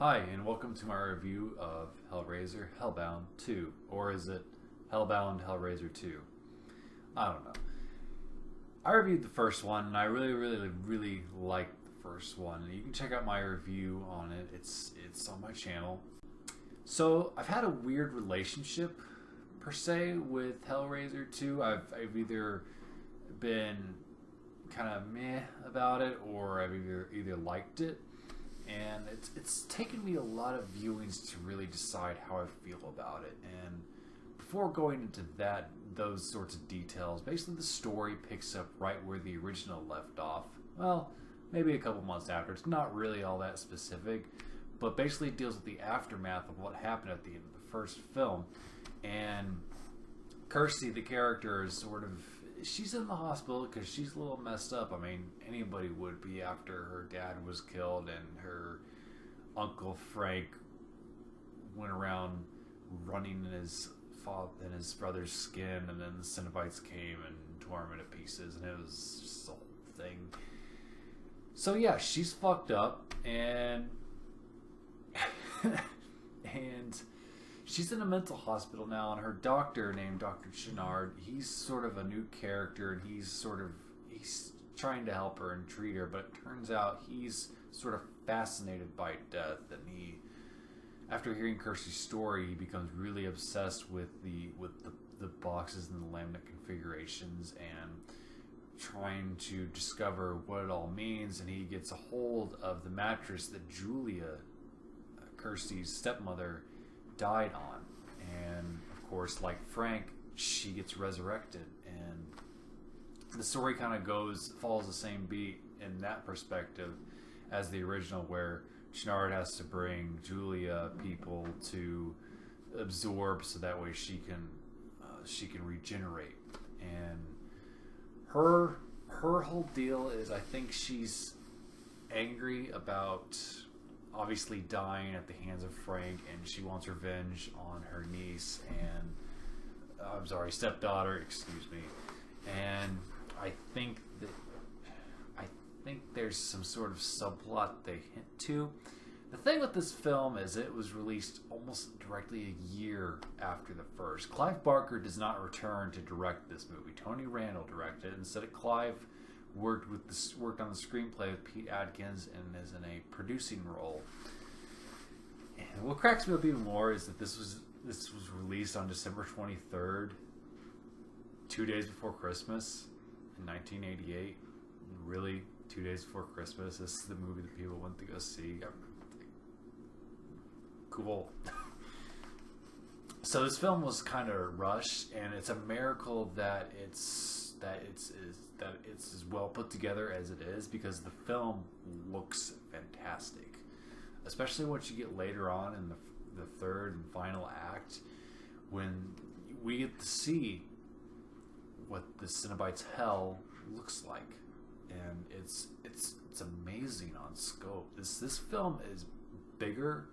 Hi, and welcome to my review of Hellraiser Hellbound 2. Or is it Hellbound Hellraiser 2? I don't know. I reviewed the first one, and I really liked the first one. You can check out my review on it. It's on my channel. So, I've had a weird relationship, per se, with Hellraiser 2. I've either been kind of meh about it, or I've either liked it, and it's taken me a lot of viewings to really decide how I feel about it. And before going into those sorts of details, basically the story picks up right where the original left off. Well, maybe a couple months after. It's not really all that specific, but basically it deals with the aftermath of what happened at the end of the first film. And Kirsty, the character, is sort of, she's in the hospital because she's a little messed up. I mean, anybody would be after her dad was killed and her uncle Frank went around running in his brother's skin, and then the Cenobites came and tore him into pieces, and it was just a whole thing. So yeah, she's fucked up, and and she's in a mental hospital now, and her doctor, named Dr. Chenard, he's sort of a new character, and he's trying to help her and treat her, but it turns out he's sort of fascinated by death, and after hearing Kirsty's story, he becomes really obsessed with the boxes and the laminate configurations and trying to discover what it all means, and he gets a hold of the mattress that Julia, Kirsty's stepmother, died on. And of course, like Frank, she gets resurrected, and the story kind of follows the same beat in that perspective as the original, where Chenard has to bring Julia people to absorb so that way she can regenerate. And her whole deal is, I think she's angry about obviously dying at the hands of Frank, and she wants revenge on her niece and I'm sorry, stepdaughter, excuse me. And I think there's some sort of subplot they hint to. The thing with this film is it was released almost directly a year after the first. Clive Barker does not return to direct this movie. Tony Randall directed it. Instead, Clive worked on the screenplay with Pete Adkins and is in a producing role. And what cracks me up even more is that this was released on December 23rd, 2 days before Christmas in 1988. Really, 2 days before Christmas. This is the movie that people went to go see. Cool. So this film was kind of rushed, and it's a miracle that it's as well put together as it is, because the film looks fantastic, especially once you get later on in the third and final act, when we get to see what the Cenobites' hell looks like, and it's amazing on scope. This film is bigger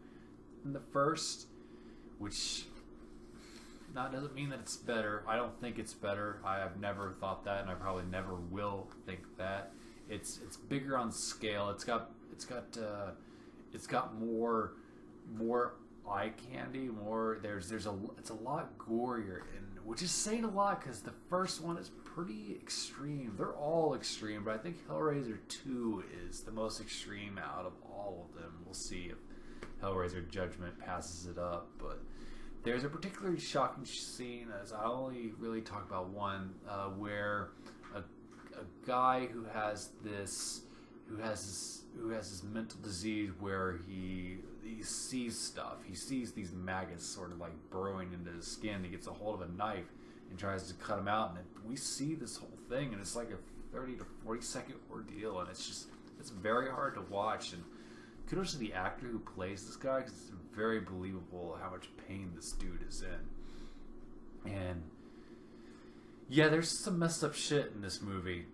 than the first, which doesn't mean that it's better. I don't think it's better. I have never thought that, and I probably never will think that. It's bigger on scale. It's got more eye candy. It's a lot gorier, and which is saying a lot, because the first one is pretty extreme. They're all extreme, but I think Hellraiser 2 is the most extreme out of all of them. We'll see if Hellraiser Judgement passes it up, but there's a particularly shocking scene, as I only really talk about one, where a guy who has this mental disease, where he sees stuff. He sees these maggots sort of like burrowing into his skin. He gets a hold of a knife and tries to cut them out, and we see this whole thing, and it's like a 30 to 40 second ordeal, and it's very hard to watch. And kudos to the actor who plays this guy, because it's very believable how much pain this dude is in. And yeah, there's some messed up shit in this movie.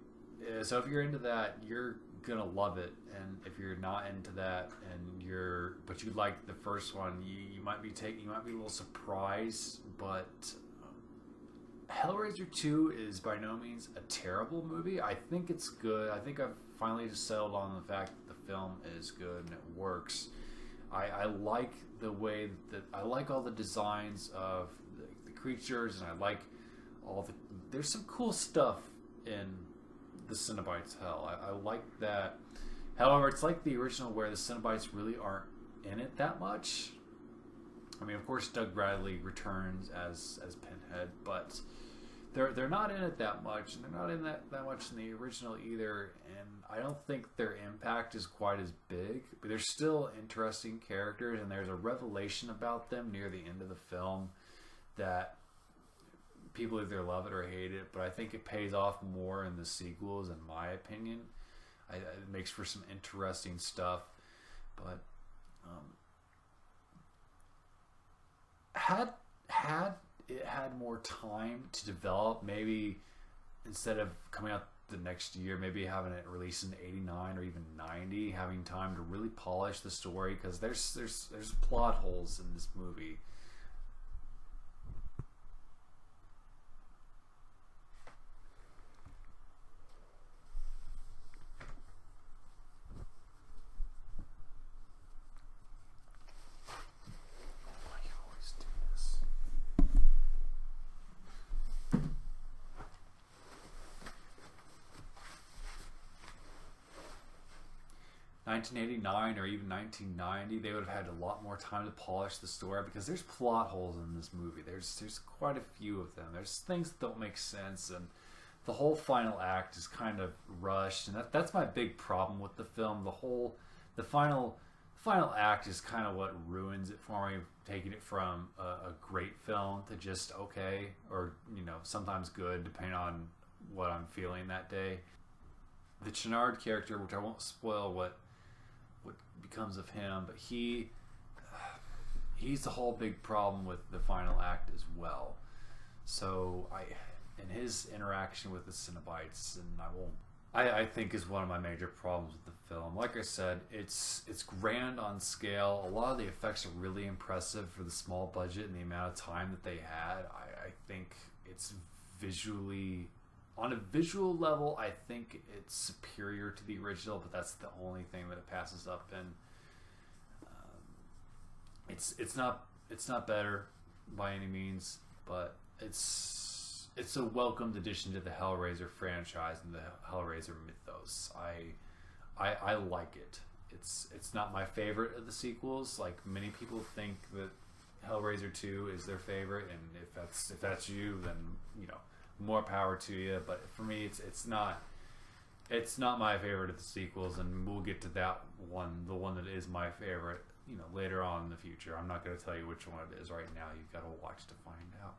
So if you're into that, you're gonna love it. And if you're not into that, but you like the first one, you might be a little surprised. But Hellraiser 2 is by no means a terrible movie. I think it's good. I think I've finally just settled on the fact that the film is good and it works. I like the way that I like all the designs of the creatures, and I like all the. There's some cool stuff in the Cenobites Hell. I like that. However, it's like the original where the Cenobites really aren't in it that much. I mean, of course, Doug Bradley returns as Pinhead, but they're not in it that much, and they're not in that much in the original either. And I don't think their impact is quite as big, but they're still interesting characters, and there's a revelation about them near the end of the film that people either love it or hate it. But I think it pays off more in the sequels, in my opinion. It makes for some interesting stuff, but had it had more time to develop, maybe instead of coming out the next year, maybe having it released in '89 or even '90, having time to really polish the story, because there's plot holes in this movie. Why you always do this? 1989 or even 1990, they would have had a lot more time to polish the story, because there's plot holes in this movie. There's quite a few of them. There's things that don't make sense, and the whole final act is kind of rushed, and that's my big problem with the film. The final act is kind of what ruins it for me, taking it from a great film to just okay, or sometimes good, depending on what I'm feeling that day. The Channard character, which I won't spoil what becomes of him, but he's the whole big problem with the final act as well. So in his interaction with the Cenobites, and I think is one of my major problems with the film. Like I said, it's grand on scale. A lot of the effects are really impressive for the small budget and the amount of time that they had. I think it's visually, on a visual level, I think it's superior to the original, but that's the only thing that it passes up in. It's not better by any means, but it's a welcomed addition to the Hellraiser franchise and the Hellraiser mythos. I like it. It's not my favorite of the sequels. Like, many people think that Hellraiser 2 is their favorite, and if that's you, then more power to you. But for me, it's not my favorite of the sequels, and we'll get to that one, the one that is my favorite, later on in the future. I'm not going to tell you which one it is right now. You've got to watch to find out.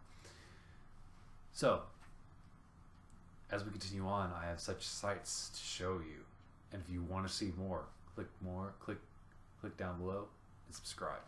So, as we continue on, I have such sights to show you, and if you want to see more, click down below and subscribe.